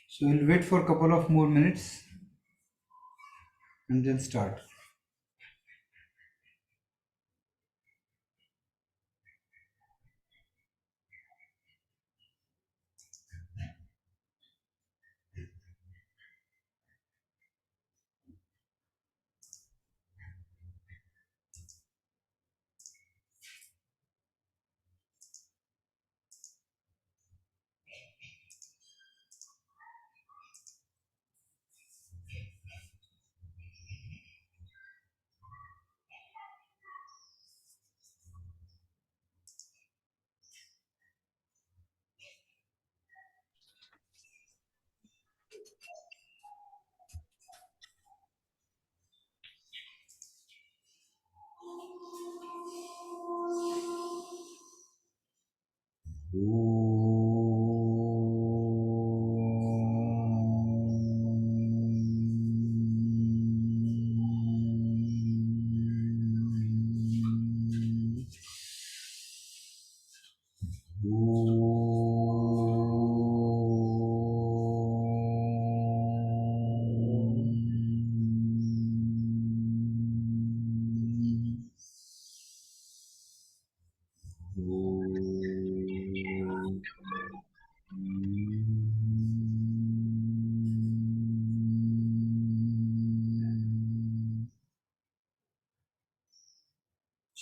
So we'll wait for a couple of more minutes and then start.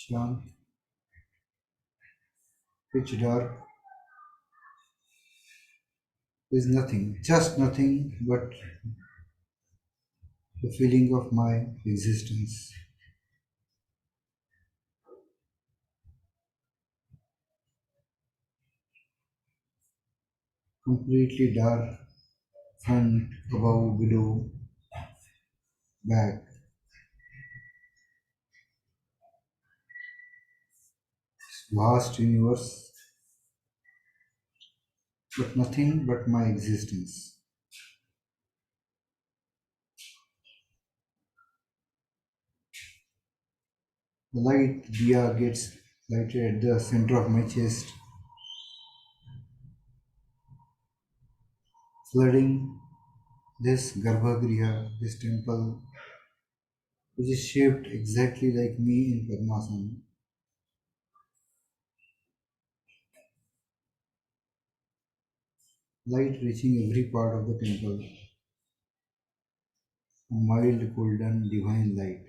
Shant, pitch dark, is nothing, just nothing but the feeling of my existence. Completely dark, front, above, below, back. Vast universe, but nothing but my existence. The light diya gets lighted at the center of my chest, flooding this Garbhagriha, this temple, which is shaped exactly like me in Padmasana. Light reaching every part of the temple, a mild, golden, divine light.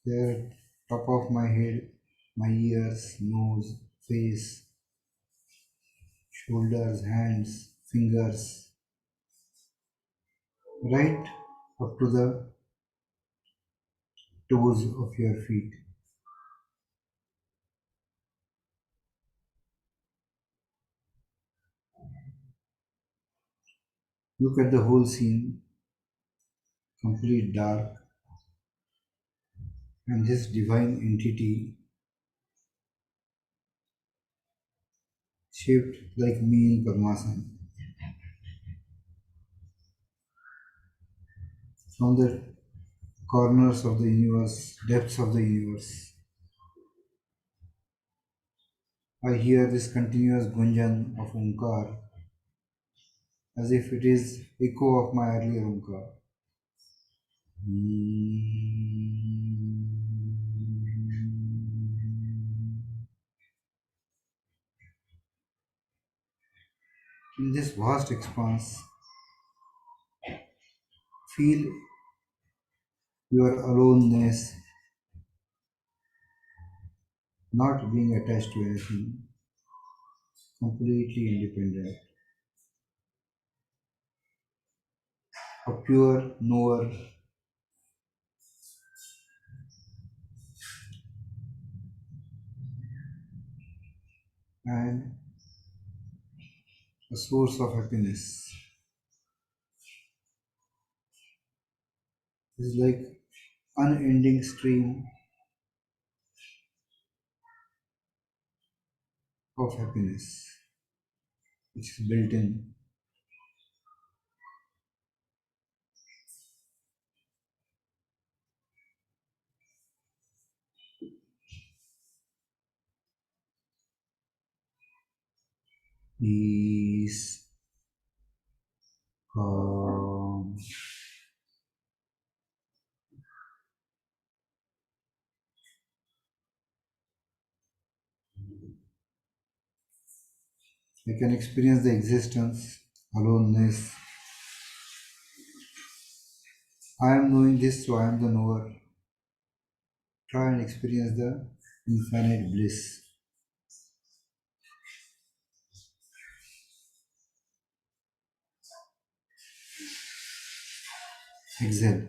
There at top of my head, my ears, nose, face, shoulders, hands, fingers, right up to the toes of your feet. Look at the whole scene, complete dark, and this divine entity shaped like me in Padmasana. From the corners of the universe, depths of the universe, I hear this continuous gunjan of Omkar as if it is echo of my earlier Omkar. In this vast expanse, feel your aloneness, not being attached to anything, completely independent, a pure knower, and a source of happiness. It's like unending stream of happiness which is built in. Peace, calm, I can experience the existence, aloneness. I am knowing this, so I am the knower. Try and experience the infinite bliss. Exhale.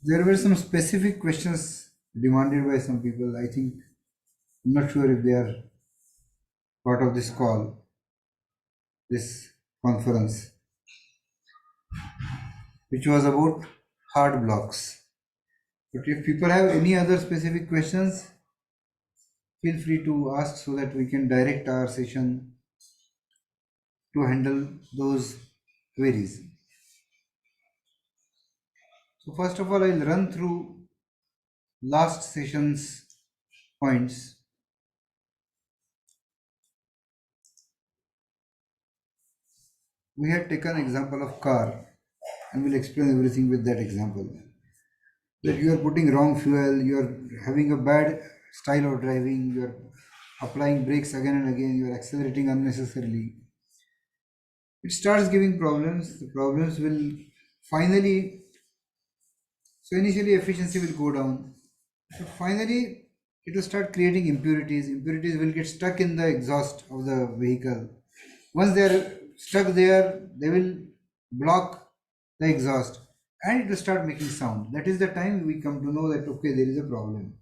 There were some specific questions demanded by some people. I think I'm not sure if they are part of this call, this conference, which was about heart blocks. But if people have any other specific questions, feel free to ask so that we can direct our session to handle those queries. So first of all, I'll run through last session's points. We had taken example of car and we'll explain everything with that example. That you are putting wrong fuel, you are having a bad style of driving, you are applying brakes again and again, you are accelerating unnecessarily. It starts giving problems. The problems will finally, so initially efficiency will go down. So finally, it will start creating impurities. Impurities will get stuck in the exhaust of the vehicle. Once they are stuck there, they will block the exhaust and it will start making sound. That is the time we come to know that okay, there is a problem.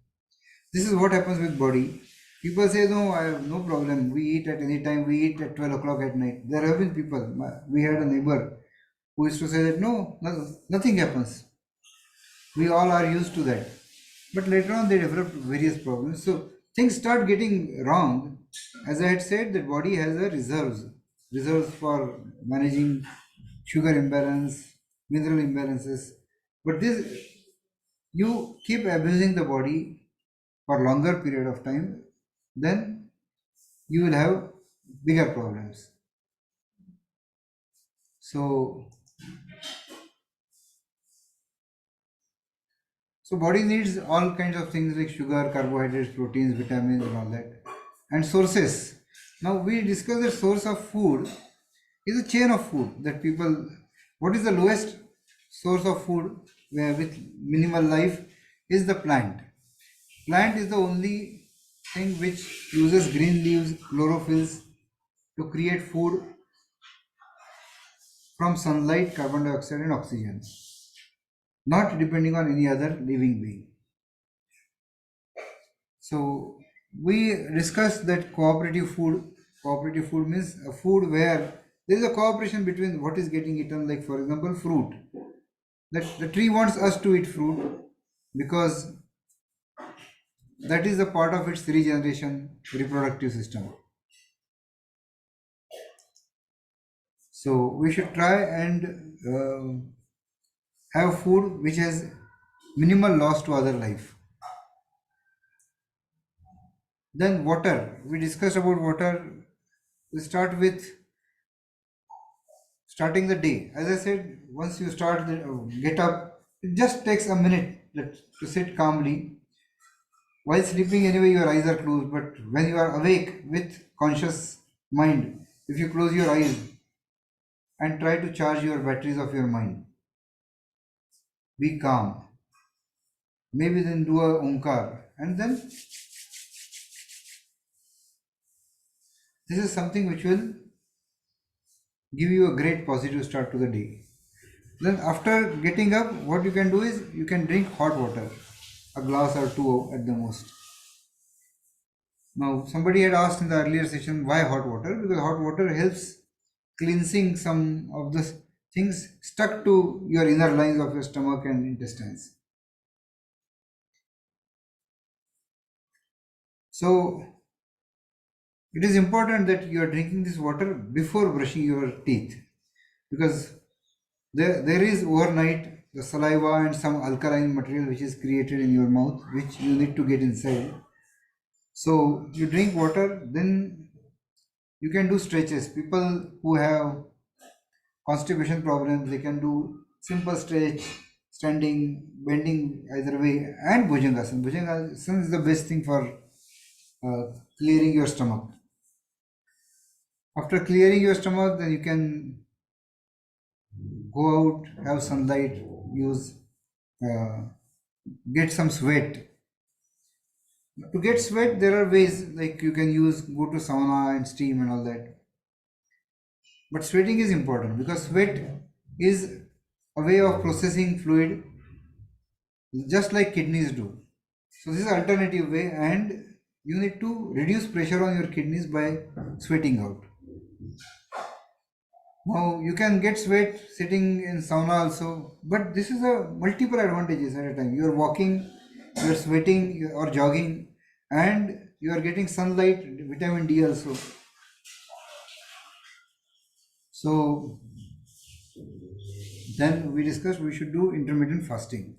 This is what happens with body. People say, no, I have no problem. We eat at any time. We eat at 12 o'clock at night. There have been people. We had a neighbor who used to say that, no, nothing happens. We all are used to that. But later on, they developed various problems. So things start getting wrong. As I had said, the body has a reserves for managing sugar imbalance, mineral imbalances. But this, you keep abusing the body for longer period of time, then you will have bigger problems. So, so body needs all kinds of things like sugar, carbohydrates, proteins, vitamins, and all that, and sources. Now we discuss the source of food is a chain of food that people. What is the lowest source of food with minimal life is the plant. Plant is the only thing which uses green leaves, chlorophylls to create food from sunlight, carbon dioxide, and oxygen, not depending on any other living being. So we discussed that cooperative food. Cooperative food means a food where there is a cooperation between what is getting eaten, like for example, fruit. That the tree wants us to eat fruit because that is a part of its regeneration, reproductive system. So we should try and have food which has minimal loss to other life. Then water. We discussed about water. We start with starting the day. As I said, once you get up, it just takes a minute to sit calmly. While sleeping, anyway, your eyes are closed, but when you are awake with conscious mind, if you close your eyes and try to charge your batteries of your mind, be calm. Maybe then do a omkar, and then this is something which will give you a great positive start to the day. Then after getting up, what you can do is you can drink hot water, a glass or two at the most. Now somebody had asked in the earlier session why hot water, because hot water helps cleansing some of the things stuck to your inner lines of your stomach and intestines. So it is important that you are drinking this water before brushing your teeth, because there is overnight the saliva and some alkaline material which is created in your mouth, which you need to get inside. So you drink water, then you can do stretches. People who have constipation problems, they can do simple stretch, standing, bending either way, and bhujangasana. Bhujangasana is the best thing for clearing your stomach. After clearing your stomach, then you can go out, have sunlight, use, uh, get some sweat. To get sweat, there are ways like you can use, go to sauna and steam and all that. But sweating is important because sweat is a way of processing fluid just like kidneys do. So this is an alternative way, and you need to reduce pressure on your kidneys by sweating out. Now you can get sweat sitting in sauna also, but this is a multiple advantages at a time. You are walking, you are sweating or jogging, and you are getting sunlight, vitamin D also. So then we discussed we should do intermittent fasting.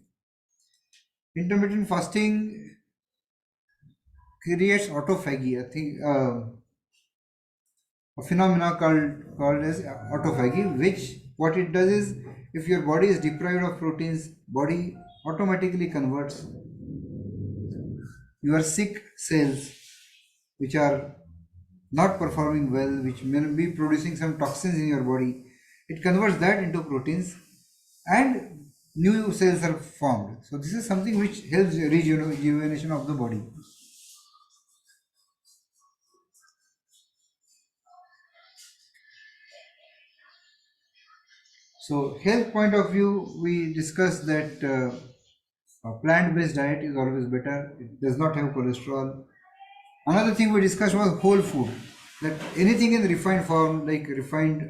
Intermittent fasting creates autophagy. I think a phenomena called as autophagy, which what it does is if your body is deprived of proteins, body automatically converts your sick cells which are not performing well, which may be producing some toxins in your body. It converts that into proteins and new cells are formed. So this is something which helps rejuvenation of the body. So health point of view, we discussed that a plant-based diet is always better. It does not have cholesterol. Another thing we discussed was whole food. That anything in refined form, like refined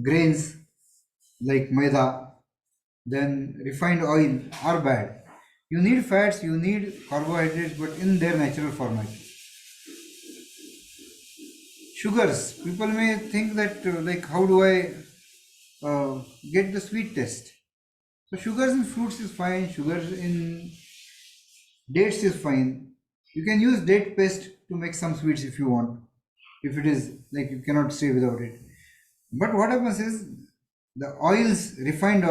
grains, like maida, then refined oil, are bad. You need fats, you need carbohydrates, but in their natural format. Sugars, people may think that like how do I get the sweet taste? So sugars in fruits is fine, sugars in dates is fine. You can use date paste to make some sweets if you want, if it is like you cannot stay without it. But what happens is the oils, refined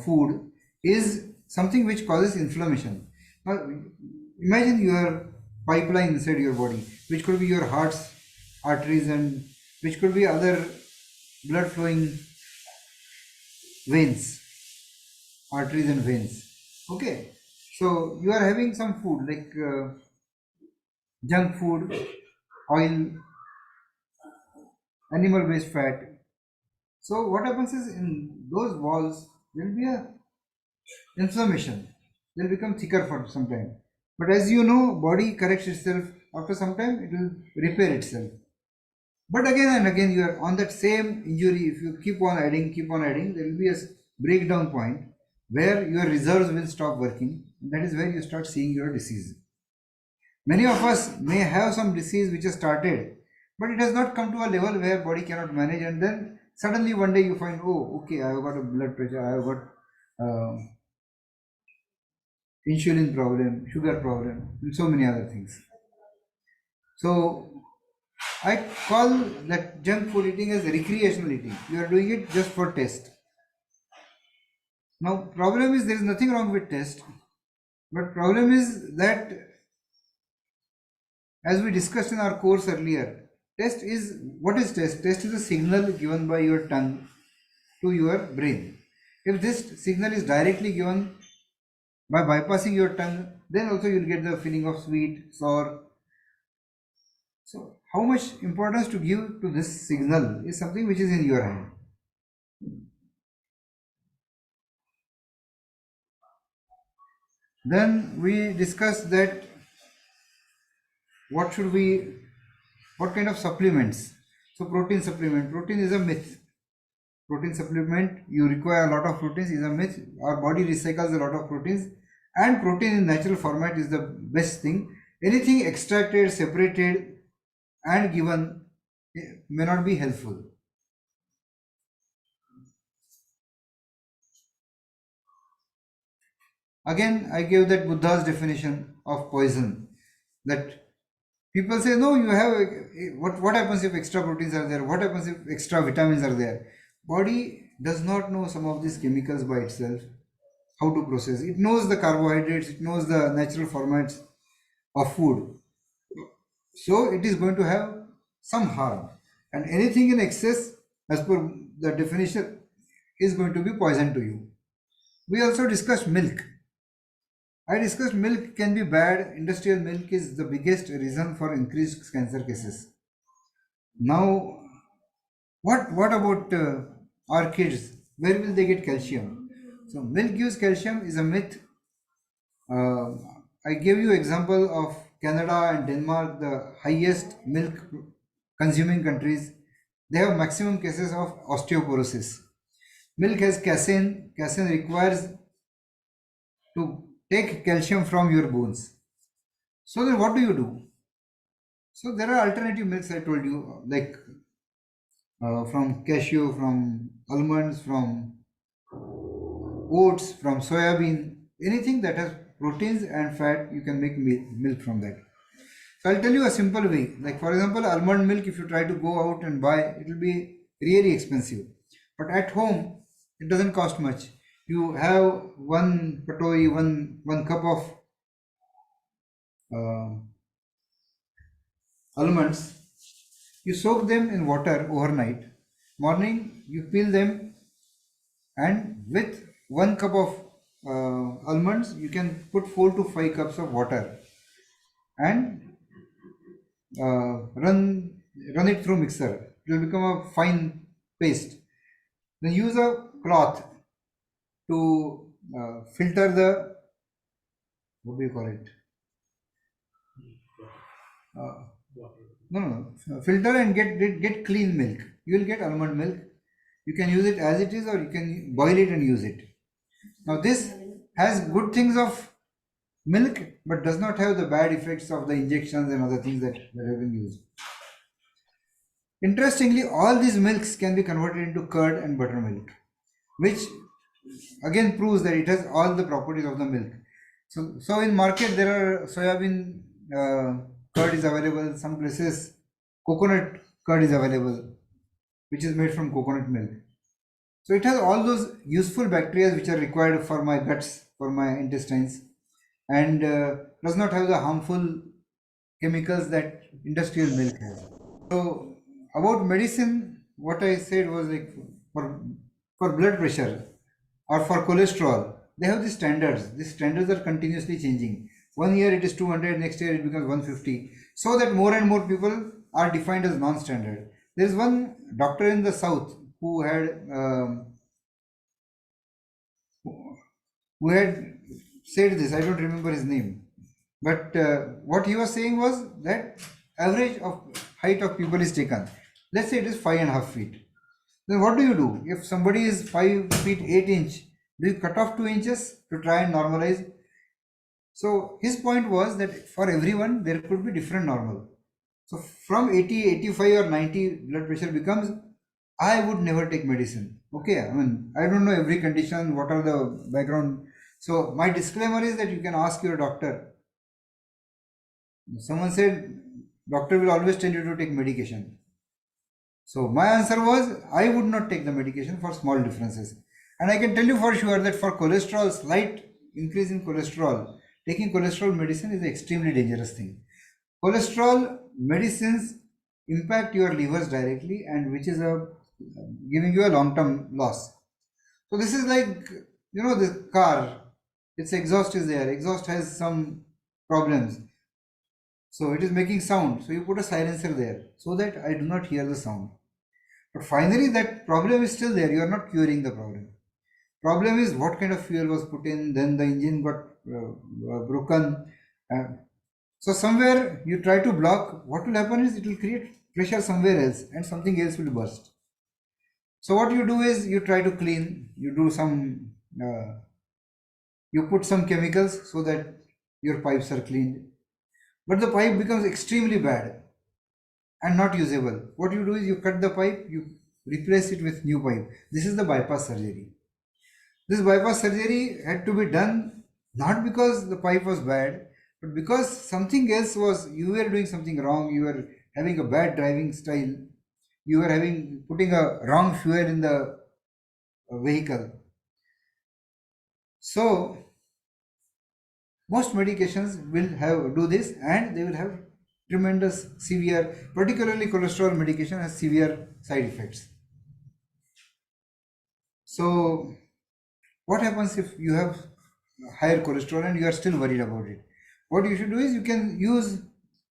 food is something which causes inflammation. Now imagine your pipeline inside your body, which could be your heart's arteries and which could be other blood flowing veins, arteries and veins. Okay, so you are having some food like junk food, oil, animal based fat. So what happens is in those walls there will be a inflammation. They'll become thicker for some time. But as you know, body corrects itself after some time. It will repair itself. But again and again, you are on that same injury. If you keep on adding, there will be a breakdown point where your reserves will stop working. That is where you start seeing your disease. Many of us may have some disease which has started, but it has not come to a level where body cannot manage, and then suddenly one day you find, oh, okay, I have got a blood pressure, I have got insulin problem, sugar problem, and so many other things. So I call that junk food eating as recreational eating. You are doing it just for taste. Now problem is there is nothing wrong with taste. But problem is that, as we discussed in our course earlier, test is, what is test? Test is a signal given by your tongue to your brain. If this signal is directly given by bypassing your tongue, then also you'll get the feeling of sweet, sour. So how much importance to give to this signal is something which is in your hand. Then we discussed that what should we, what kind of supplements. So protein supplement, protein is a myth. Protein supplement, you require a lot of proteins, is a myth. Our body recycles a lot of proteins, and protein in natural format is the best thing. Anything extracted, separated and given may not be helpful. Again, I gave that Buddha's definition of poison, that people say, no, you have, what happens if extra proteins are there? What happens if extra vitamins are there? Body does not know some of these chemicals by itself, how to process. It knows the carbohydrates, it knows the natural formats of food. So it is going to have some harm. And anything in excess, as per the definition, is going to be poison to you. We also discussed milk. I discussed milk can be bad. Industrial milk is the biggest reason for increased cancer cases. Now, what about our kids? Where will they get calcium? So milk gives calcium is a myth. Uh, I gave you example of Canada and Denmark, the highest milk consuming countries. They have maximum cases of osteoporosis. Milk has casein. Casein requires to take calcium from your bones. So then what do you do? So there are alternative milks I told you, like from cashew, from almonds, from oats, from soya, anything that has proteins and fat, you can make milk from that. So I'll tell you a simple way. Like for example, almond milk, if you try to go out and buy, it will be really expensive. But at home, it doesn't cost much. You have one katori, one cup of almonds. You soak them in water overnight. Morning, you peel them, and with 1 cup of almonds, you can put 4 to 5 cups of water and run it through mixer. It will become a fine paste. Then use a cloth to filter the, what do you call it? No, filter and get clean milk. You will get almond milk. You can use it as it is, or you can boil it and use it. Now this has good things of milk, but does not have the bad effects of the injections and other things that have been used. Interestingly, all these milks can be converted into curd and buttermilk, which again proves that it has all the properties of the milk. So in market there are soybean curd is available. Some places coconut curd is available, which is made from coconut milk. So it has all those useful bacteria which are required for my guts, for my intestines, and does not have the harmful chemicals that industrial milk has. So about medicine, what I said was like for blood pressure or for cholesterol, they have these standards. These standards are continuously changing. 1 year it is 200, next year it becomes 150. So that more and more people are defined as non-standard. There is one doctor in the south who had said this. I don't remember his name, but what he was saying was that average of height of people is taken. Let's say it is 5.5 feet. Then what do you do if somebody is 5 feet 8 inch? Do you cut off 2 inches to try and normalize? So his point was that for everyone there could be different normal. So from 80, 85 or 90, blood pressure becomes, I would never take medicine. Okay, I mean, I don't know every condition, what are the background. So my disclaimer is that you can ask your doctor. Someone said, doctor will always tell you to take medication. So my answer was, I would not take the medication for small differences. And I can tell you for sure that for cholesterol, slight increase in cholesterol taking cholesterol medicine is an extremely dangerous thing. Cholesterol medicines impact your livers directly, and which is a giving you a long-term loss. So this is like, the car, its exhaust is there. Exhaust has some problems. So it is making sound. So you put a silencer there so that I do not hear the sound. But finally that problem is still there. You are not curing the problem. Problem is what kind of fuel was put in, then the engine got broken. Uh, so somewhere you try to block, what will happen is it will create pressure somewhere else and something else will burst. So what you do is you try to clean, you do some, you put some chemicals so that your pipes are cleaned. But the pipe becomes extremely bad and not usable. What you do is you cut the pipe, you replace it with new pipe. This is the bypass surgery. This bypass surgery had to be done not because the pipe was bad, but because something else was, you were doing something wrong, you were having a bad driving style, you were putting a wrong fuel in the vehicle. So most medications will do this, and they will have tremendous severe, particularly cholesterol medication has severe side effects. So what happens if you have higher cholesterol and you are still worried about it? What you should do is you can use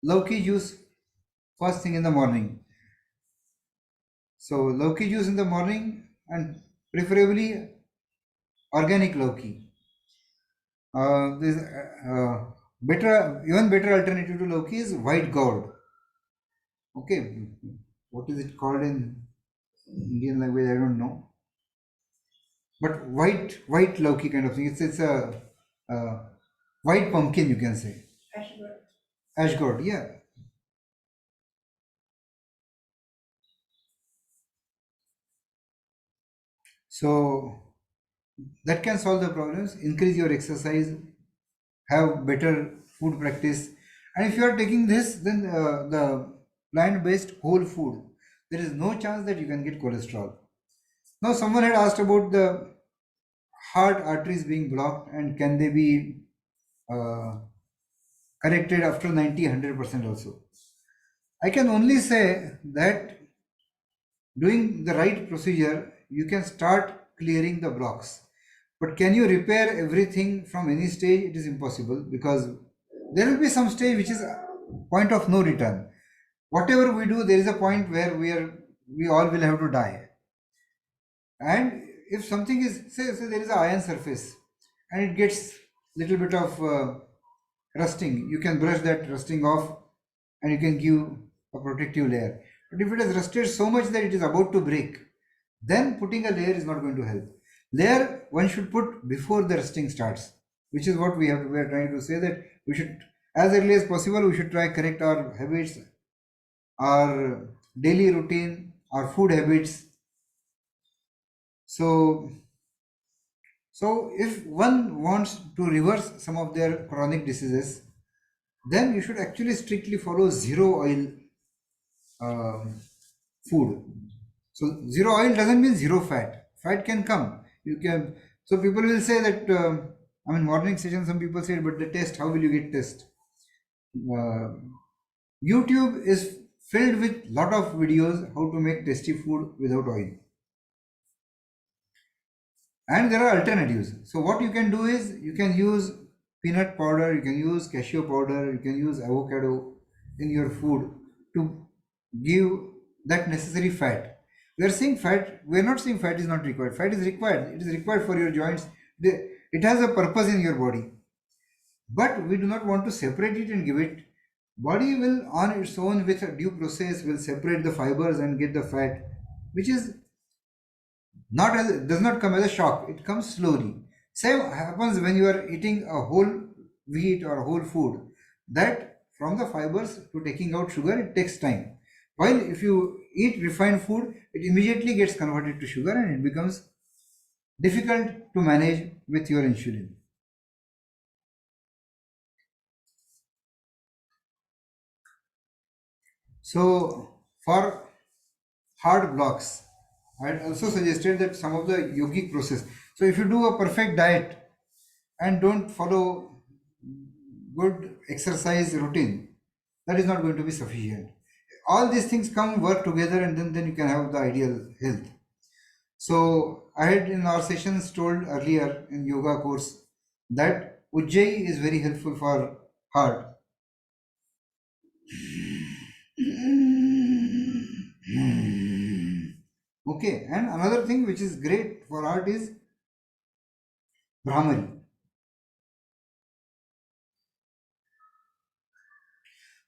Lauki juice first thing in the morning. So Lauki juice in the morning, and preferably organic Lauki. This even better alternative to Lauki is white gourd. Okay, what is it called in Indian language? I don't know. But white Lauki kind of thing. It's a white pumpkin, you can say. Ash gourd, yeah. So that can solve the problems. Increase your exercise, have better food practice, and if you are taking this, then the plant-based whole food, there is no chance that you can get cholesterol. Now someone had asked about the heart arteries being blocked, and can they be uh, corrected after 90-100% also. I can only say that doing the right procedure, you can start clearing the blocks. But can you repair everything from any stage? It is impossible, because there will be some stage which is a point of no return. Whatever we do, there is a point where we all will have to die. And if something is, say there is an iron surface and it gets little bit of rusting, you can brush that rusting off and you can give a protective layer. But if it has rusted so much that it is about to break, then putting a layer is not going to help. Layer one should put before the rusting starts, which is what we are trying to say, that we should, as early as possible, we should try correct our habits, our daily routine, our food habits. So if one wants to reverse some of their chronic diseases, then you should actually strictly follow zero oil food. So zero oil doesn't mean zero fat. Fat can come. You can. So people will say that. Morning session. Some people say, but the test. How will you get test? YouTube is filled with lot of videos how to make tasty food without oil. And there are alternatives. So what you can do is you can use peanut powder, you can use cashew powder, you can use avocado in your food to give that necessary fat. We are saying fat, we are not saying fat is not required. Fat is required. It is required for your joints. It has a purpose in your body. But we do not want to separate it and give it. Body will on its own with a due process will separate the fibers and get the fat, which is does not come as a shock. It comes slowly. Same happens when you are eating a whole wheat or whole food, that from the fibers to taking out sugar, it takes time. While if you eat refined food, it immediately gets converted to sugar and it becomes difficult to manage with your insulin. So for hard blocks, I also suggested that some of the yogic process. So if you do a perfect diet and don't follow good exercise routine, that is not going to be sufficient. All these things come work together, and then you can have the ideal health. So I had in our sessions told earlier in yoga course that Ujjayi is very helpful for heart. Okay, and another thing which is great for heart is Brahmari.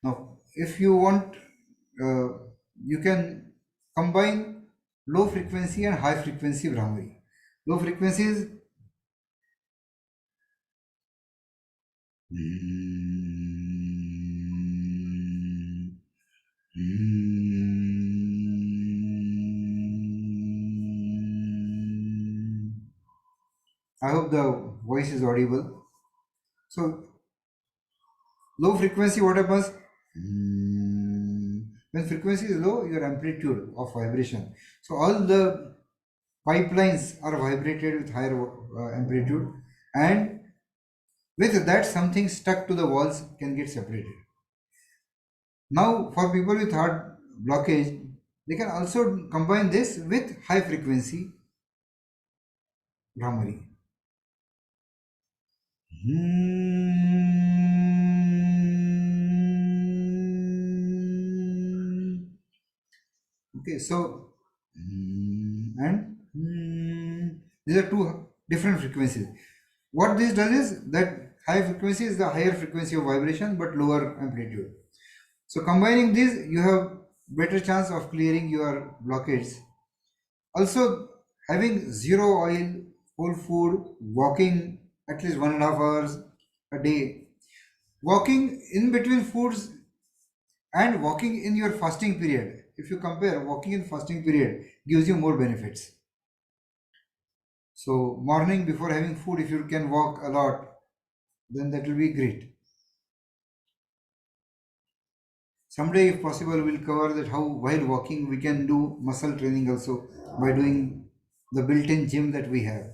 Now, if you want, uh, you can combine low frequency and high frequency Brahmari. Low frequency is I hope the voice is audible. So low frequency, what happens? When frequency is low, your amplitude of vibration. So all the pipelines are vibrated with higher amplitude, and with that something stuck to the walls can get separated. Now for people with heart blockage, they can also combine this with high frequency Brahmari. Okay, so and these are two different frequencies. What this does is that high frequency is the higher frequency of vibration but lower amplitude. So combining these, you have better chance of clearing your blockades. Also, having zero oil, whole food, walking at least 1.5 hours a day, walking in between foods and walking in your fasting period. If you compare, walking in fasting period gives you more benefits. So morning before having food, if you can walk a lot, then that will be great. Someday, if possible, we'll cover that how while walking we can do muscle training also by doing the built-in gym that we have.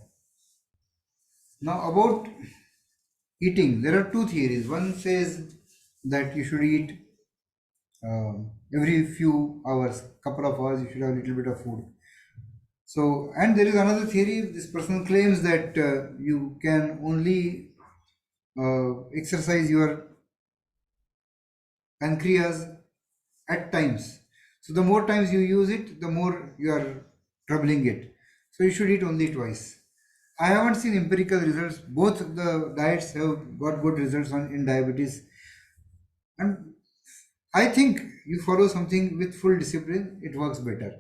Now about eating, there are two theories. One says that you should eat every few hours, couple of hours, you should have a little bit of food. So, and there is another theory. This person claims that you can only exercise your pancreas at times. So the more times you use it, the more you are troubling it. So you should eat only twice. I haven't seen empirical results. Both the diets have got good results on in diabetes, and I think you follow something with full discipline, it works better.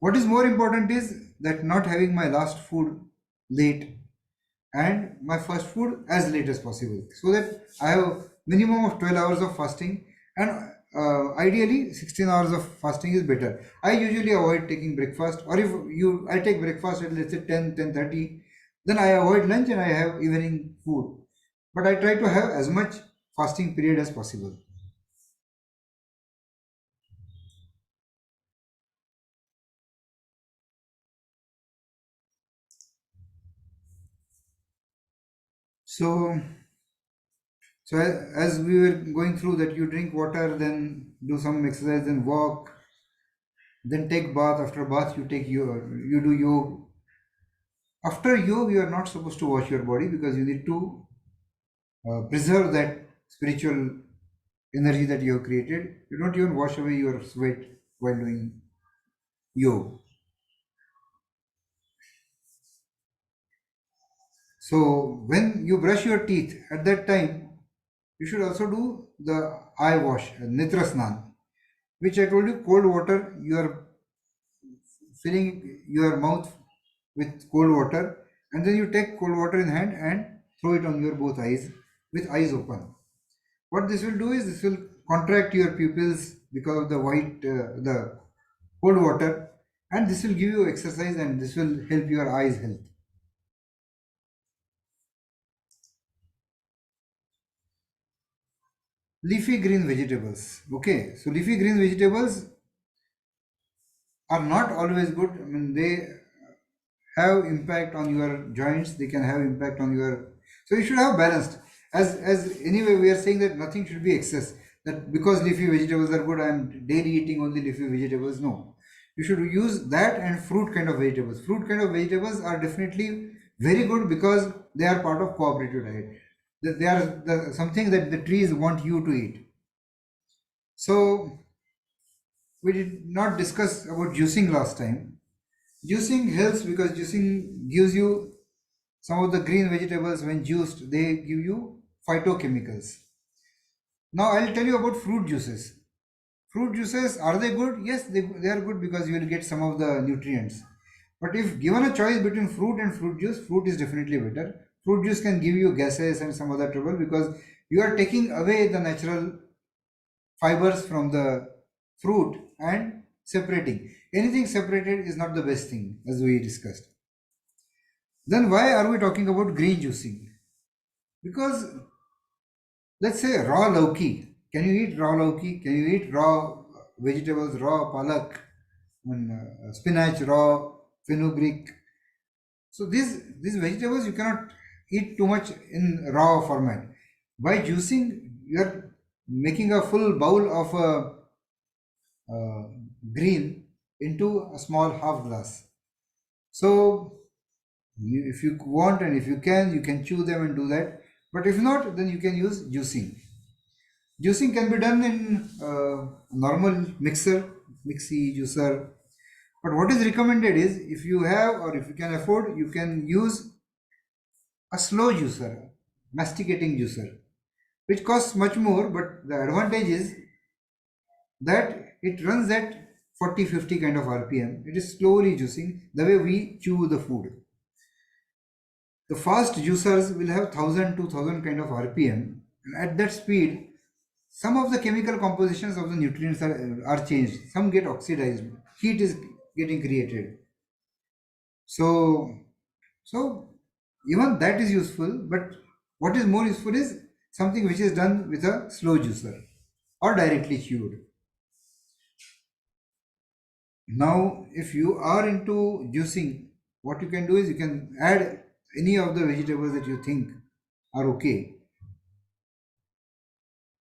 What is more important is that not having my last food late and my first food as late as possible, so that I have minimum of 12 hours of fasting, and ideally 16 hours of fasting is better. I usually avoid taking breakfast, or if you I take breakfast at let's say 10:30, then I avoid lunch and I have evening food, but I try to have as much fasting period as possible. So as we were going through that, you drink water, then do some exercise, then walk, then take bath. After bath, you do yoga. After yoga, you are not supposed to wash your body because you need to preserve that spiritual energy that you have created. You don't even wash away your sweat while doing yoga. So when you brush your teeth, at that time, you should also do the eye wash, nitra snan, which I told you, cold water. You are filling your mouth with cold water, and then you take cold water in hand and throw it on your both eyes with eyes open. What this will do is this will contract your pupils because of the the cold water, and this will give you exercise and this will help your eyes health. Leafy green vegetables. Okay, so leafy green vegetables are not always good. I mean, they have impact on your joints, they can have impact on your, so you should have balanced. as anyway we are saying that nothing should be excess, that because leafy vegetables are good I am daily eating only leafy vegetables. No, you should use that and fruit kind of vegetables. Fruit kind of vegetables are definitely very good because they are part of cooperative diet. They are something that the trees want you to eat. So we did not discuss about juicing last time. Juicing helps because juicing gives you some of the green vegetables. When juiced, they give you phytochemicals. Now I'll tell you about fruit juices. Fruit juices, are they good? Yes, they are good because you will get some of the nutrients. But if given a choice between fruit and fruit juice, fruit is definitely better. Fruit juice can give you gases and some other trouble because you are taking away the natural fibers from the fruit and separating. Anything separated is not the best thing, as we discussed. Then why are we talking about green juicing? Because let's say raw lauki. Can you eat raw lauki? Can you eat raw vegetables, raw palak, spinach, raw fenugreek? So these vegetables you cannot eat too much in raw format. By juicing, you are making a full bowl of uh, green into a small half glass. So if you want and if you can chew them and do that. But if not, then you can use juicing. Juicing can be done in normal mixie juicer. But what is recommended is if you have or if you can afford, you can use a slow juicer, masticating juicer, which costs much more. But the advantage is that it runs at 40-50 kind of RPM. It is slowly juicing the way we chew the food. The fast juicers will have 1000-2000 kind of RPM, and at that speed, some of the chemical compositions of the nutrients are changed. Some get oxidized. Heat is getting created. So, so even that is useful. But what is more useful is something which is done with a slow juicer or directly chewed. Now, if you are into juicing, what you can do is you can add any of the vegetables that you think are okay.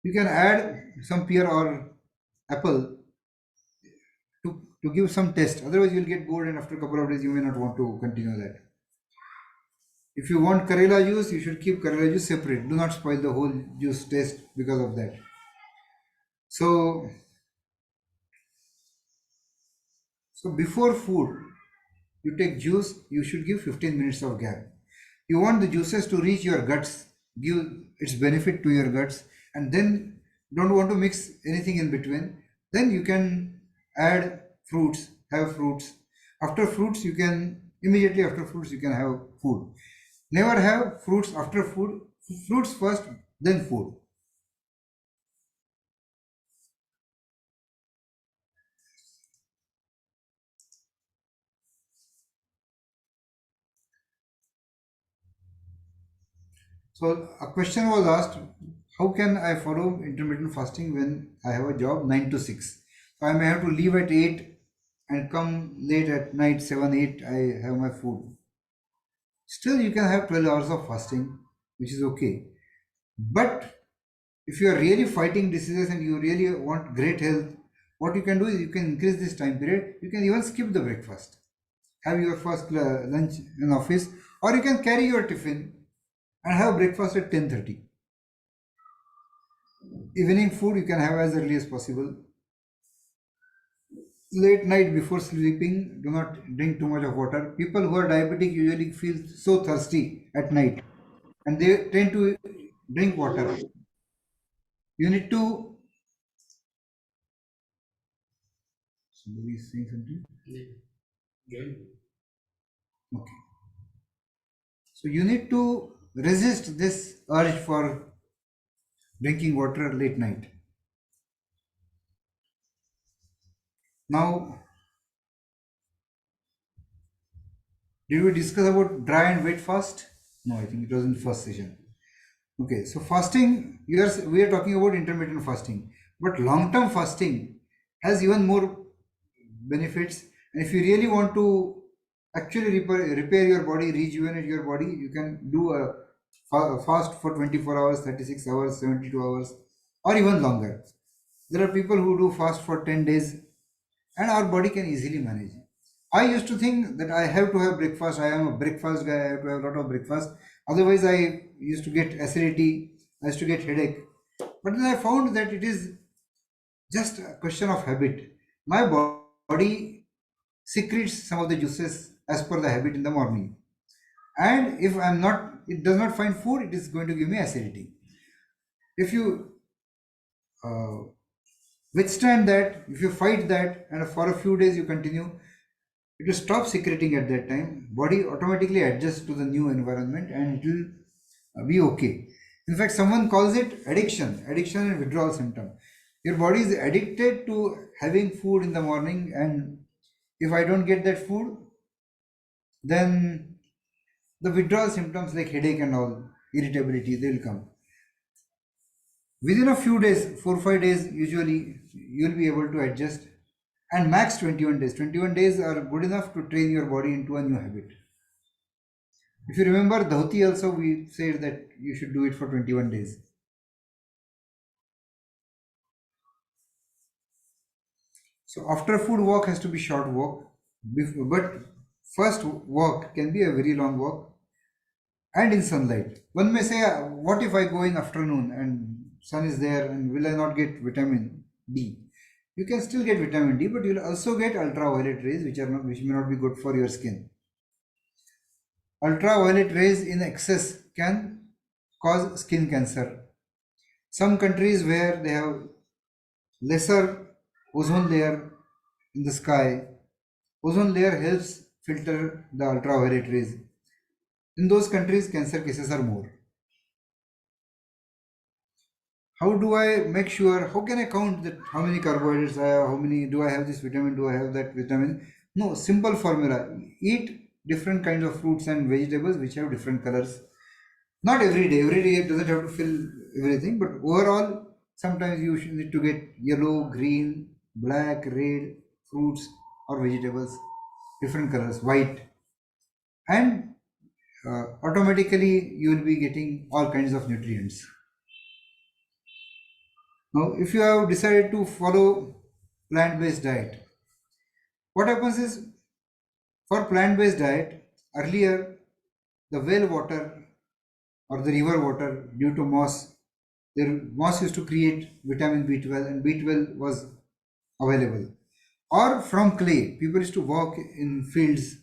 You can add some pear or apple to give some taste. Otherwise, you'll get bored, and after a couple of days, you may not want to continue that. If you want Karela juice, you should keep Karela juice separate. Do not spoil the whole juice taste because of that. So, so before food, you take juice, you should give 15 minutes of gap. You want the juices to reach your guts, give its benefit to your guts, and then don't want to mix anything in between. Then you can add fruits, have fruits. After fruits, you can immediately after fruits you can have food. Never have fruits after food. Fruits first, then food. So a question was asked, how can I follow intermittent fasting when I have a job 9 to 6? So I may have to leave at 8 and come late at night, 7, 8, I have my food. Still you can have 12 hours of fasting, which is okay. But if you are really fighting diseases and you really want great health, what you can do is you can increase this time period. You can even skip the breakfast. Have your first lunch in office, or you can carry your tiffin and have breakfast at 10:30. Evening food you can have as early as possible. Late night before sleeping, do not drink too much of water. People who are diabetic usually feel so thirsty at night and they tend to drink water. You need to. Somebody is saying something? Okay. So you need to resist this urge for drinking water late night. Now, did we discuss about dry and wet fast? No, I think it was in the first session. Okay, so fasting, we are talking about intermittent fasting, but long-term fasting has even more benefits. And if you really want to actually repair your body, rejuvenate your body, you can do a fast for 24 hours, 36 hours, 72 hours, or even longer. There are people who do fast for 10 days, and our body can easily manage. I used to think that I have to have breakfast. I am a breakfast guy. I have to have a lot of breakfast. Otherwise, I used to get acidity. I used to get headache. But then I found that it is just a question of habit. My body secretes some of the juices as per the habit in the morning. And if I'm not, it does not find food, it is going to give me acidity. If you uh, withstand that, if you fight that, and for a few days you continue, it will stop secreting at that time. Body automatically adjusts to the new environment and it will be okay. In fact, someone calls it addiction and withdrawal symptom. Your body is addicted to having food in the morning, and if I don't get that food, then the withdrawal symptoms like headache and all, irritability, they will come. Within a few days, 4 or 5 days, usually you'll be able to adjust, and max 21 days. 21 days are good enough to train your body into a new habit. If you remember Dhoti also, we said that you should do it for 21 days. So after food walk has to be short walk, but first walk can be a very long walk and in sunlight. One may say, what if I go in afternoon and sun is there and will I not get vitamin D? You can still get vitamin D, but you'll also get ultraviolet rays, which may not be good for your skin. Ultraviolet rays in excess can cause skin cancer. Some countries where they have lesser ozone layer in the sky, ozone layer helps filter the ultraviolet rays. In those countries, cancer cases are more. How do I make sure? How can I count that how many carbohydrates I have? How many do I have this vitamin? Do I have that vitamin? No, simple formula. Eat different kinds of fruits and vegetables which have different colors. Not every day. Every day it doesn't have to fill everything, but overall, sometimes you should need to get yellow, green, black, red fruits or vegetables, different colors, white, and automatically you will be getting all kinds of nutrients. Now, if you have decided to follow plant-based diet, what happens is for plant-based diet, earlier the well water or the river water due to moss, the moss used to create vitamin B12 and B12 was available. Or from clay, people used to walk in fields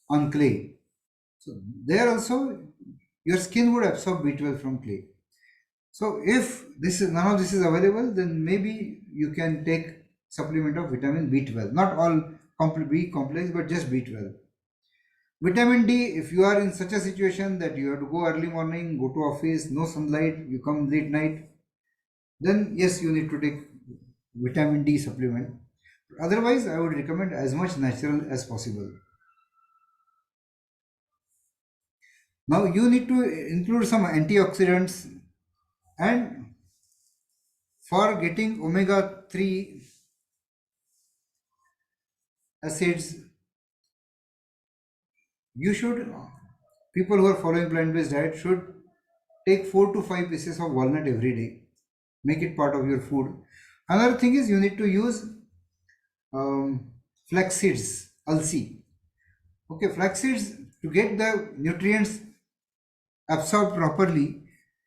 on clay. So there also your skin would absorb B12 from clay. So if this is none of this is available, then maybe you can take supplement of vitamin B12. Not all B complex, but just B12. Vitamin D, if you are in such a situation that you have to go early morning, go to office, no sunlight, you come late night, then yes, you need to take vitamin D supplement. Otherwise, I would recommend as much natural as possible. Now you need to include some antioxidants, and for getting omega 3 acids, you should, people who are following plant-based diet should take 4 to 5 pieces of walnut every day. Make it part of your food. Another thing is you need to use flax seeds, alsi. Okay, flax seeds, to get the nutrients absorbed properly,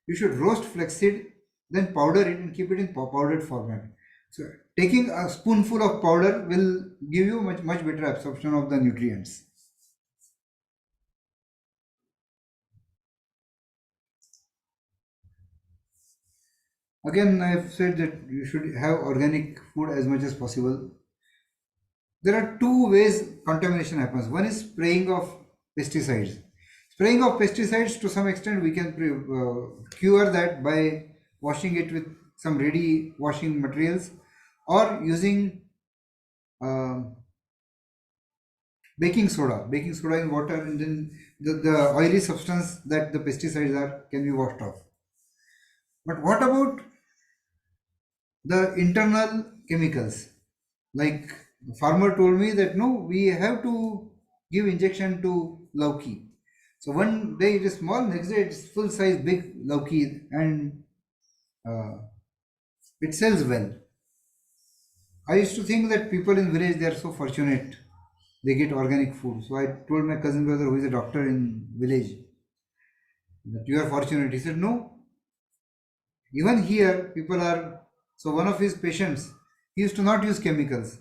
you should roast flaxseed, then powder it and keep it in powdered format. So taking a spoonful of powder will give you much better absorption of the nutrients. Again, I've said that you should have organic food as much as possible. There are two ways contamination happens. One is spraying of pesticides. Spraying of pesticides, to some extent, we can cure that by washing it with some ready washing materials or using uh, baking soda in water, and then the oily substance that the pesticides are can be washed off. But what about the internal chemicals? Like farmer told me that no, we have to give injection to lauki. So one day it is small, next day it's full size, big lauki, and uh, it sells well. I used to think that people in village they are so fortunate, they get organic food. So I told my cousin brother who is a doctor in village that you are fortunate. He said no, even here people are. So one of his patients, he used to not use chemicals,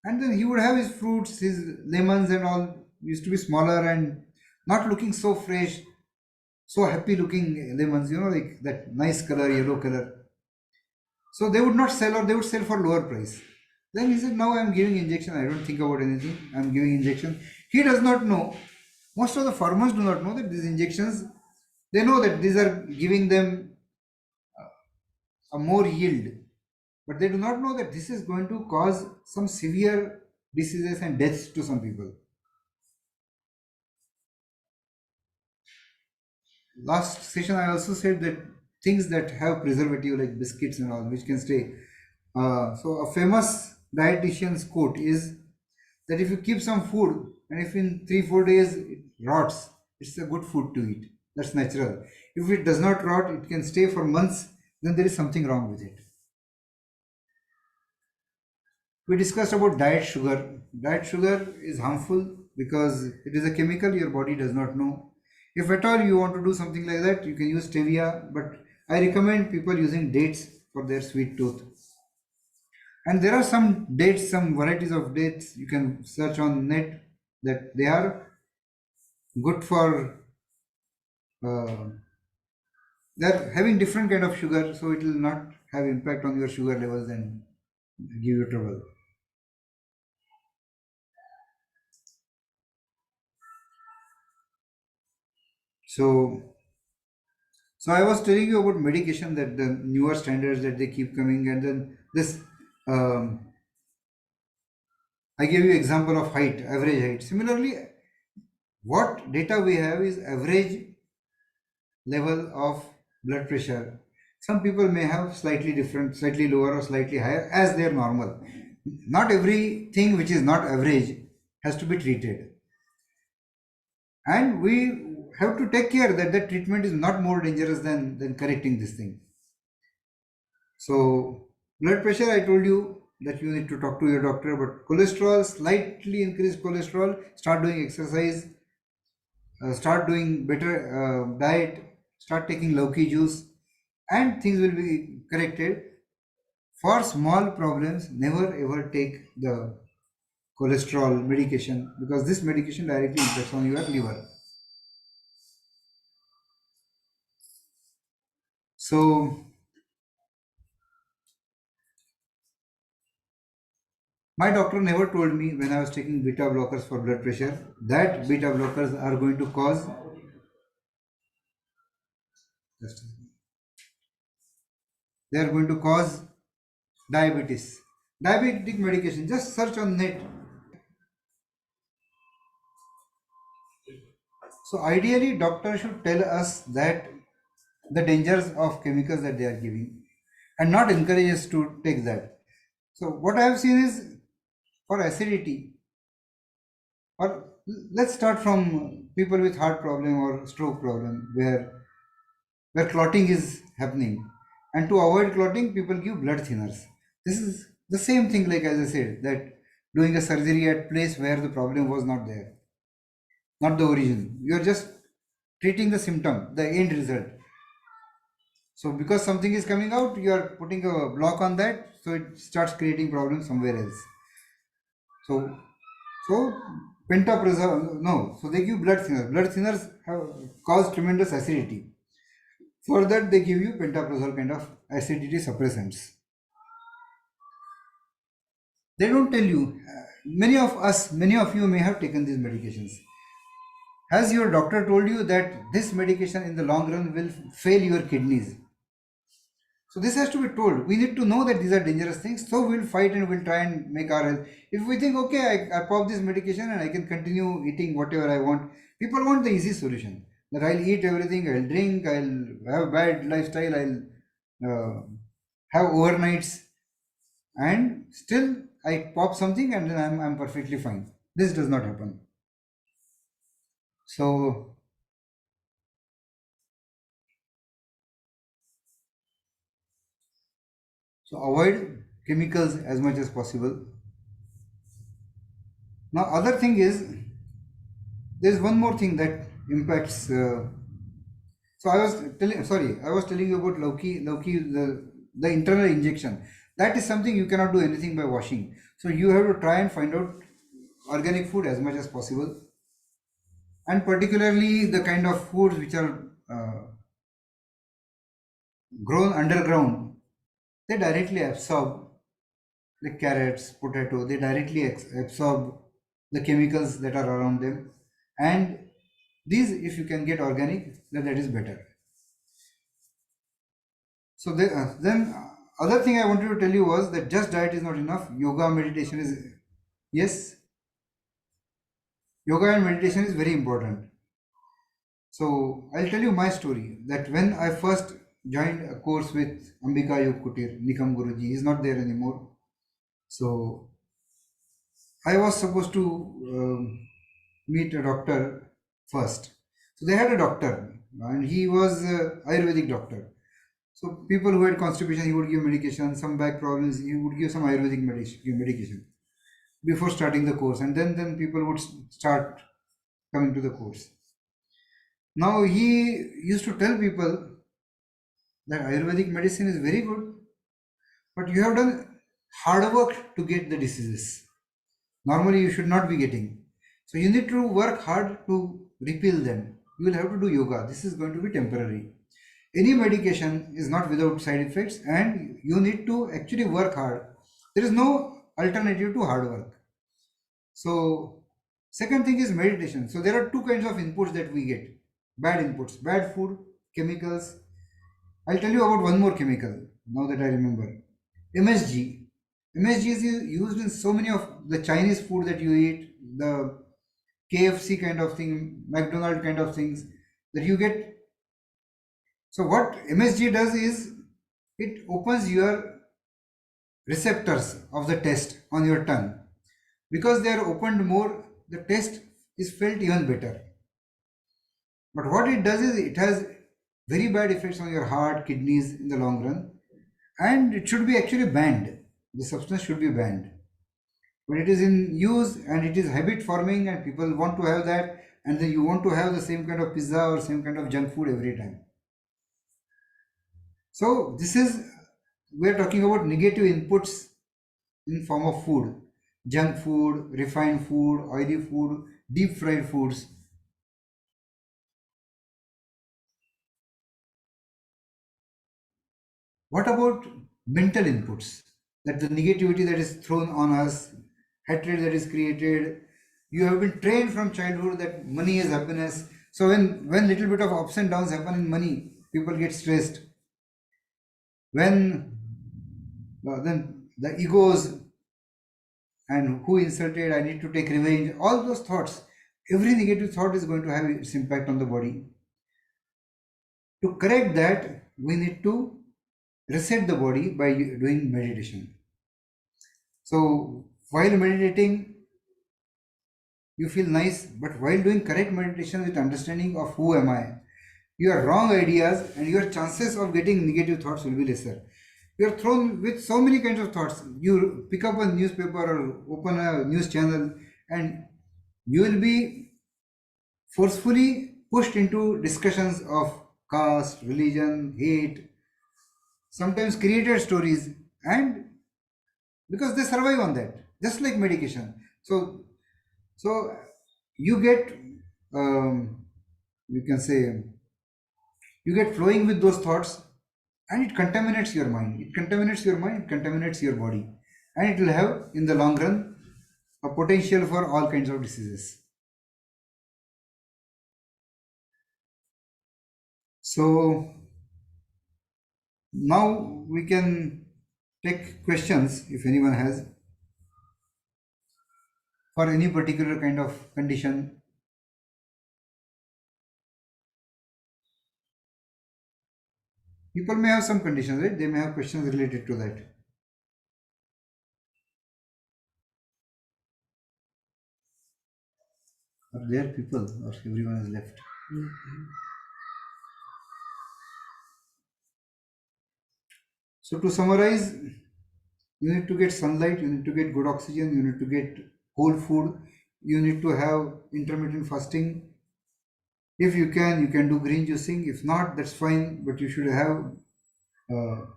and then he would have his fruits, his lemons and all used to be smaller and not looking so fresh, so happy looking lemons, like that nice color, yellow color. So they would not sell, or they would sell for lower price. Then he said, now I'm giving injection. I don't think about anything. I'm giving injection. He does not know. Most of the farmers do not know that these injections, they know that these are giving them a more yield, but they do not know that this is going to cause some severe diseases and deaths to some people. Last session, I also said that things that have preservative like biscuits and all, which can stay. So a famous dietitian's quote is that if you keep some food and if in 3 4 days it rots, it's a good food to eat. That's natural. If it does not rot, it can stay for months, then there is something wrong with it. We discussed about diet sugar. Diet sugar is harmful because it is a chemical your body does not know. If at all you want to do something like that, you can use stevia, but I recommend people using dates for their sweet tooth. And there are some dates, some varieties of dates you can search on net that they are good for. Uh, they're having different kind of sugar, so it will not have impact on your sugar levels and give you trouble. So, so I was telling you about medication that the newer standards that they keep coming, and then this. Um, I gave you example of height, average height. Similarly, what data we have is average level of blood pressure. Some people may have slightly different, slightly lower or slightly higher as their normal. Not everything which is not average has to be treated. And we have to take care that the treatment is not more dangerous than correcting this thing. So, blood pressure, I told you that you need to talk to your doctor, but cholesterol, slightly increased cholesterol, start doing exercise, start doing better diet, start taking Loki juice, and things will be corrected. For small problems, never ever take the cholesterol medication because this medication directly impacts on your liver. So, my doctor never told me when I was taking beta blockers for blood pressure that beta blockers are going to cause. They are going to cause diabetes. Diabetic medication. Just search on net. So ideally, doctor should tell us that the dangers of chemicals that they are giving, and not encourage us to take that. So what I have seen is for acidity, or let's start from people with heart problem or stroke problem, where clotting is happening, and to avoid clotting, people give blood thinners. This is the same thing, like as I said, that doing a surgery at place where the problem was not there, not the origin. You are just treating the symptom, the end result. So because something is coming out, you are putting a block on that, so it starts creating problems somewhere else. So, so pantoprazole, no. So they give blood thinners. Blood thinners have caused tremendous acidity. For that, they give you pantoprazole kind of acidity suppressants. They don't tell you. Many of us, many of you may have taken these medications. Has your doctor told you that this medication in the long run will fail your kidneys? So this has to be told. We need to know that these are dangerous things. So we'll fight and we'll try and make our health. If we think, okay, I pop this medication and I can continue eating whatever I want. People want the easy solution. That I'll eat everything, I'll drink, I'll have bad lifestyle, I'll have overnights, and still I pop something and then I'm perfectly fine. This does not happen. So So avoid chemicals as much as possible. Now, other thing is, there is one more thing that impacts. So I was telling you about Lauki, the internal injection. That is something you cannot do anything by washing. So you have to try and find out organic food as much as possible, and particularly the kind of foods which are grown underground. They directly absorb, like carrots, potato. They directly absorb the chemicals that are around them, and these, if you can get organic, then that is better. So then other thing I wanted to tell you was that just diet is not enough. Yoga, meditation is, yes, yoga and meditation is very important. So I'll tell you my story that when I first joined a course with Ambika Yog Kutir, Nikam Guruji, he's not there anymore. So I was supposed to meet a doctor first. So they had a doctor, and he was Ayurvedic doctor. So people who had constipation, he would give medication. Some back problems, he would give some Ayurvedic medication before starting the course, and then people would start coming to the course. Now he used to tell people that Ayurvedic medicine is very good, but you have done hard work to get the diseases. Normally you should not be getting. So you need to work hard to repeal them. You will have to do yoga. This is going to be temporary. Any medication is not without side effects, and you need to actually work hard. There is no alternative to hard work. So second thing is meditation. So there are two kinds of inputs that we get. Bad inputs, bad food, chemicals. I'll tell you about one more chemical now that I remember. MSG. MSG is used in so many of the Chinese food that you eat, the KFC kind of thing, McDonald kind of things that you get. So what MSG does is it opens your receptors of the taste on your tongue. Because they are opened more, the taste is felt even better. But what it does is it has very bad effects on your heart, kidneys in the long run, and it should be actually banned. The substance should be banned. But it is in use and it is habit forming, and people want to have that, and then you want to have the same kind of pizza or same kind of junk food every time. So this is, we are talking about negative inputs in form of food, junk food, refined food, oily food, deep fried foods. What about mental inputs? That the negativity that is thrown on us, hatred that is created. You have been trained from childhood that money is happiness. So when little bit of ups and downs happen in money, people get stressed. When then the egos and who insulted, I need to take revenge, all those thoughts, every negative thought is going to have its impact on the body. To correct that, we need to reset the body by doing meditation. So while meditating, you feel nice, but while doing correct meditation with understanding of who am I, your wrong ideas and your chances of getting negative thoughts will be lesser. You are thrown with so many kinds of thoughts. You pick up a newspaper or open a news channel, and you will be forcefully pushed into discussions of caste, religion, hate, sometimes created stories, and because they survive on that, just like medication. So you get, you can say, you get flowing with those thoughts, and it contaminates your mind. It contaminates your mind. It contaminates your body, and it will have, in the long run, a potential for all kinds of diseases. So now we can take questions if anyone has for any particular kind of condition. People may have some conditions, right? They may have questions related to that. Are there people, or everyone has left? So to summarize, you need to get sunlight, you need to get good oxygen, you need to get whole food, you need to have intermittent fasting. If you can do green juicing. If not, that's fine, but you should have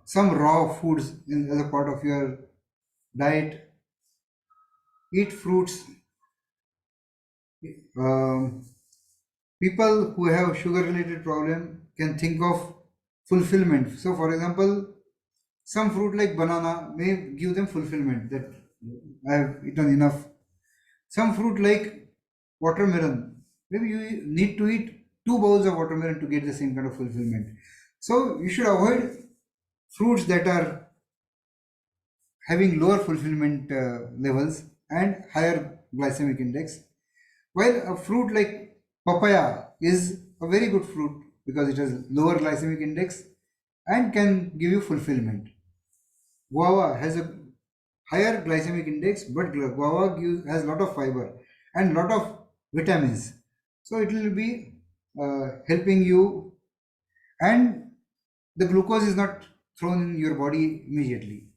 some raw foods as a part of your diet. Eat fruits. Um, People who have sugar related problem can think of fulfillment. So, for example, some fruit like banana may give them fulfillment that I have eaten enough. Some fruit like watermelon, maybe you need to eat 2 bowls of watermelon to get the same kind of fulfillment. So you should avoid fruits that are having lower fulfillment levels and higher glycemic index. While a fruit like papaya is a very good fruit because it has lower glycemic index and can give you fulfillment. Guava has a higher glycemic index, but guava has a lot of fiber and lot of vitamins. So it will be helping you, and the glucose is not thrown in your body immediately.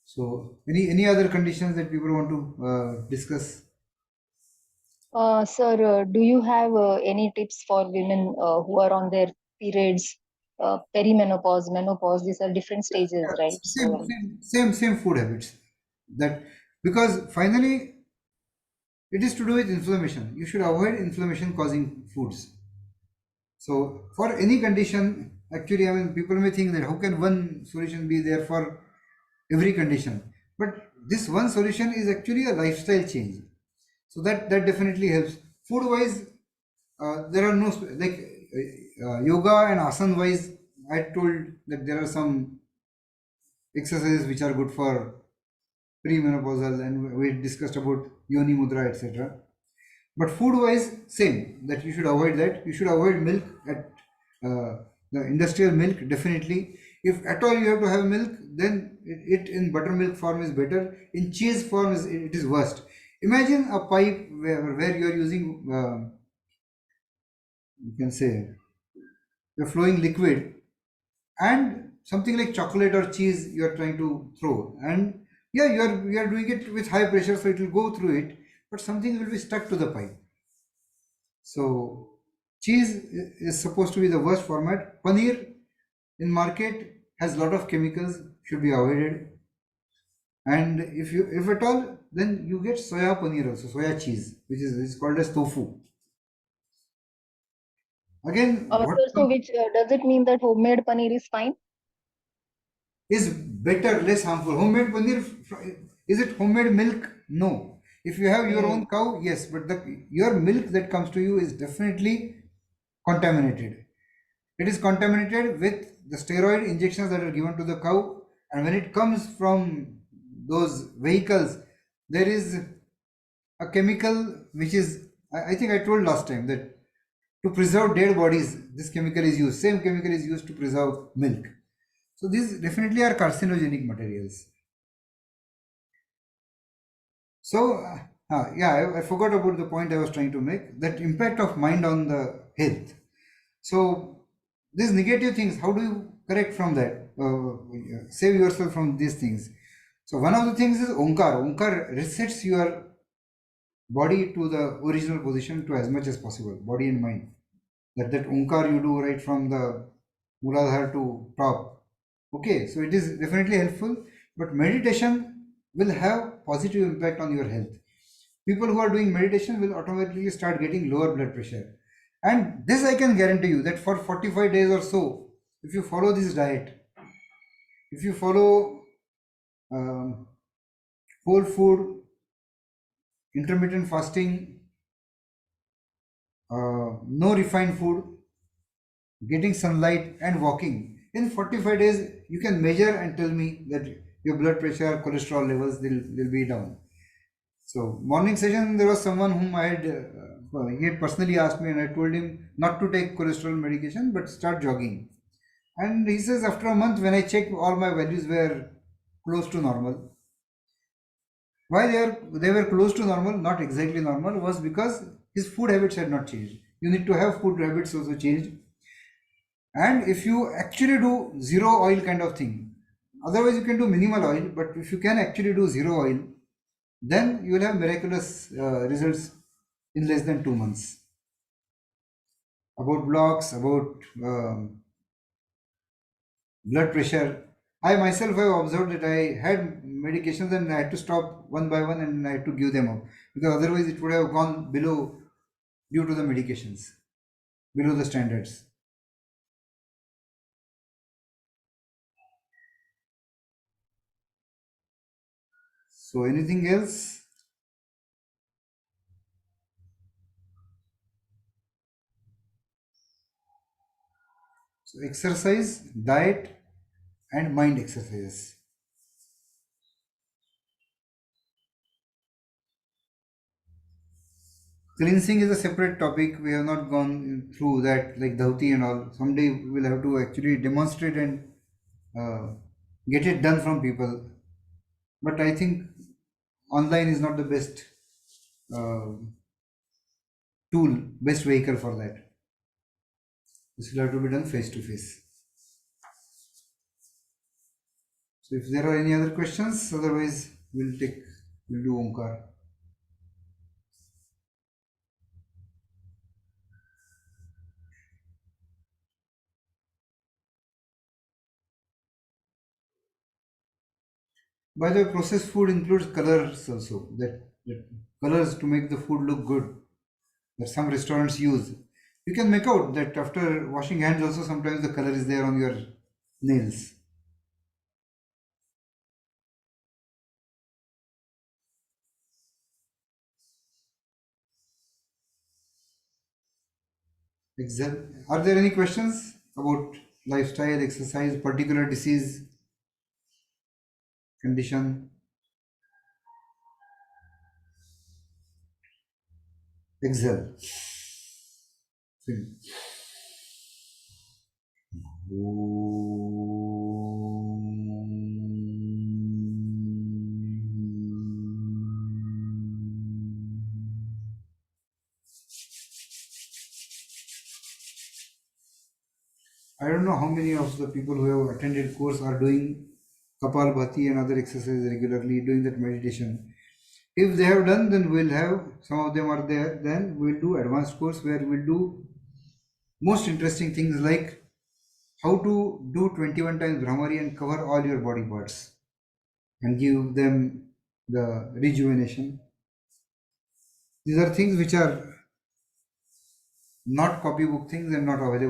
So any other conditions that people want to discuss? Sir, do you have any tips for women who are on their periods, perimenopause, menopause? These are different stages, right? So, Same food habits. That because finally it is to do with inflammation. You should avoid inflammation causing foods. So for any condition, actually, I mean, people may think that how can one solution be there for every condition? But this one solution is actually a lifestyle change. So that definitely helps. Food wise, there are no yoga and asana wise. I told that there are some exercises which are good for premenopausal, and we discussed about yoni mudra, etc. But food wise, same that you should avoid that. You should avoid milk at the industrial milk, definitely. If at all you have to have milk, then it in buttermilk form is better. In cheese form, it is worst. Imagine a pipe where you are using, you can say, you're flowing liquid and something like chocolate or cheese you are trying to throw. And yeah, you are doing it with high pressure, so it will go through it, but something will be stuck to the pipe. So cheese is supposed to be the worst format. Paneer in market has a lot of chemicals, should be avoided. And if at all, then you get soya paneer also, soya cheese, which is called as tofu. Again, what sir, so which does it mean that homemade paneer is fine? is better, less harmful? Homemade paneer, is it homemade milk? No. If you have your Hmm. own cow, yes, but your milk that comes to you is definitely contaminated. It is contaminated with the steroid injections that are given to the cow, and when it comes from those vehicles, there is a chemical which is, I think I told last time that to preserve dead bodies, this chemical is used. Same chemical is used to preserve milk. So these definitely are carcinogenic materials. So, yeah, I forgot about the point I was trying to make, that impact of mind on the health. So, these negative things, how do you correct from that? Save yourself from these things. So, one of the things is Onkar. Onkar resets your body to the original position to as much as possible, body and mind. That Onkar you do right from the Muladhara to top. Okay, so it is definitely helpful, but meditation will have positive impact on your health. People who are doing meditation will automatically start getting lower blood pressure. And this I can guarantee you that for 45 days or so, if you follow this diet, if you follow um, whole food, intermittent fasting, no refined food, getting sunlight, and walking, in 45 days, you can measure and tell me that your blood pressure, cholesterol levels, they'll be down. So morning session, there was someone whom I had, he had personally asked me, and I told him not to take cholesterol medication, but start jogging. And he says after a month, when I checked, all my values were close to normal. Why they were close to normal, not exactly normal, was because his food habits had not changed. You need to have food habits also changed. And if you actually do zero oil kind of thing, otherwise you can do minimal oil, but if you can actually do zero oil, then you will have miraculous results in less than 2 months. About blocks, about blood pressure, I myself have observed that I had medications and I had to stop one by one and I had to give them up because otherwise it would have gone below due to the medications, below the standards. So anything else? So exercise, diet, and mind exercises. Cleansing is a separate topic. We have not gone through that like Dhauti and all. Someday we will have to actually demonstrate and uh, get it done from people. But I think online is not the best uh, tool, best vehicle for that. This will have to be done face to face. So if there are any other questions, otherwise we'll do Omkar. By the way, processed food includes colors also. That colors to make the food look good that some restaurants use. You can make out that after washing hands also sometimes the color is there on your nails. Are there any questions about lifestyle, exercise, particular disease, condition? Exhale. Fin. I don't know how many of the people who have attended course are doing Kapalbhati and other exercises regularly, doing that meditation. If they have done, then we'll have, some of them are there, then we'll do advanced course where we'll do most interesting things like how to do 21 times Brahmari and cover all your body parts and give them the rejuvenation. These are things which are not copybook things and not available